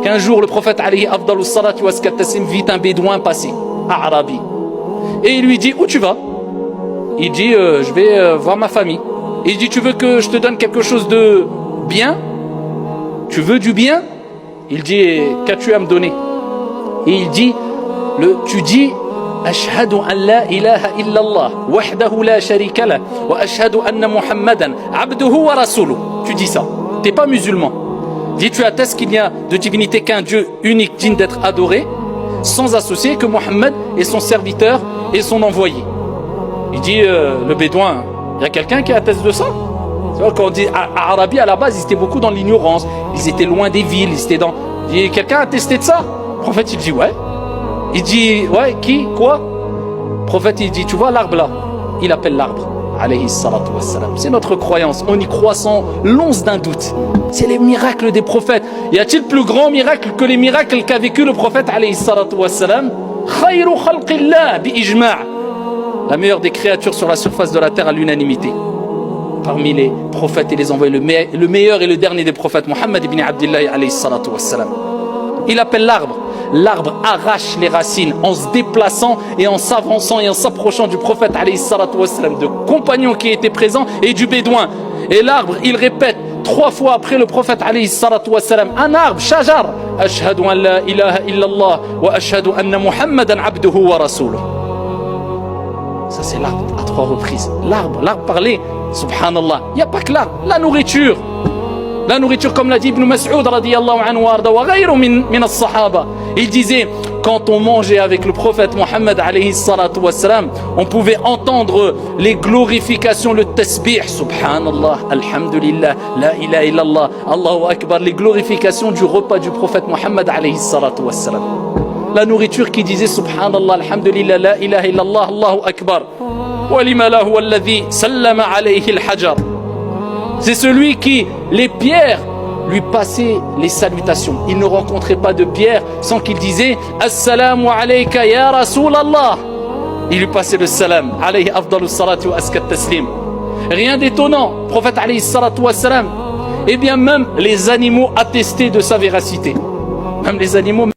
qu'un jour le prophète alayhi afdalus salatu wa taslim vit un bédouin passer, à Arabi. Et il lui dit, où tu vas? Il dit, je vais voir ma famille. Et il dit, tu veux que je te donne quelque chose de bien? Tu veux du bien? Il dit, qu'as-tu à me donner? Et il dit, tu dis, Ashhadu an la ilaha illallah, wahdahu la sharika lah, wa ashhadu anna Muhammadan, abduhu wa rasuluh. Tu dis ça. Tu n'es pas musulman. Dis, tu attestes qu'il n'y a de divinité qu'un Dieu unique digne d'être adoré, sans associer que Mohammed est son serviteur et son envoyé. Il dit, le bédouin, il y a quelqu'un qui atteste de ça? Quand on dit à Arabie, à la base, ils étaient beaucoup dans l'ignorance. Ils étaient loin des villes. Ils étaient dans... Il dit, quelqu'un a attesté de ça? Le prophète, il dit, ouais. Il dit, ouais, qui? Quoi? Le prophète, il dit, tu vois l'arbre là? Il appelle l'arbre. Alayhi salatu wassalam. C'est notre croyance. On y croit sans l'once d'un doute. C'est les miracles des prophètes. Y a-t-il plus grand miracle que les miracles qu'a vécu le prophète alayhi salatu wassalam? Khayru khalqillah bi ijma'. La meilleure des créatures sur la surface de la terre à l'unanimité. Parmi les prophètes et les envoyés, le meilleur et le dernier des prophètes, Muhammad ibn Abdillah alayhi salatu wassalam. Il appelle l'arbre. L'arbre arrache les racines en se déplaçant et en s'avançant et en s'approchant du prophète alayhi salatu wassalam, de compagnons qui étaient présents et du bédouin. Et l'arbre, il répète 3 fois après le prophète alayhi salatu wassalam, un arbre, shajar, ashhadu an la ilaha illallah wa ashhadu anna Muhammadan abduhu wa rasuluh. Ça c'est l'arbre à 3 reprises. L'arbre parlait, subhanallah. Il n'y a pas que l'arbre, la nourriture. La nourriture, comme l'a dit Ibn Mas'ud radiyallahu anhu wa ghayru min as-sahaba. Il disait, quand on mangeait avec le prophète Mohammed alayhi salatu wassalam, on pouvait entendre les glorifications, le tasbih, subhanallah, alhamdulillah, la ilaha illallah, Allahu akbar, les glorifications du repas du prophète Mohammed alayhi salatu wassalam. La nourriture qui disait subhanallah, alhamdulillah, la ilaha illallah, Allahu akbar. Wa lima lahu alladhi sallama alayhi al-hajar. C'est celui qui, les pierres, lui passaient les salutations. Il ne rencontrait pas de pierre sans qu'il disait Assalamu alayka ya Rasulallah. Il lui passait le salam. Alayhi afdalus salatu wa askat taslim. Rien d'étonnant, prophète alayhi salatu wa salam. Eh bien, même les animaux attestaient de sa véracité. Même les animaux.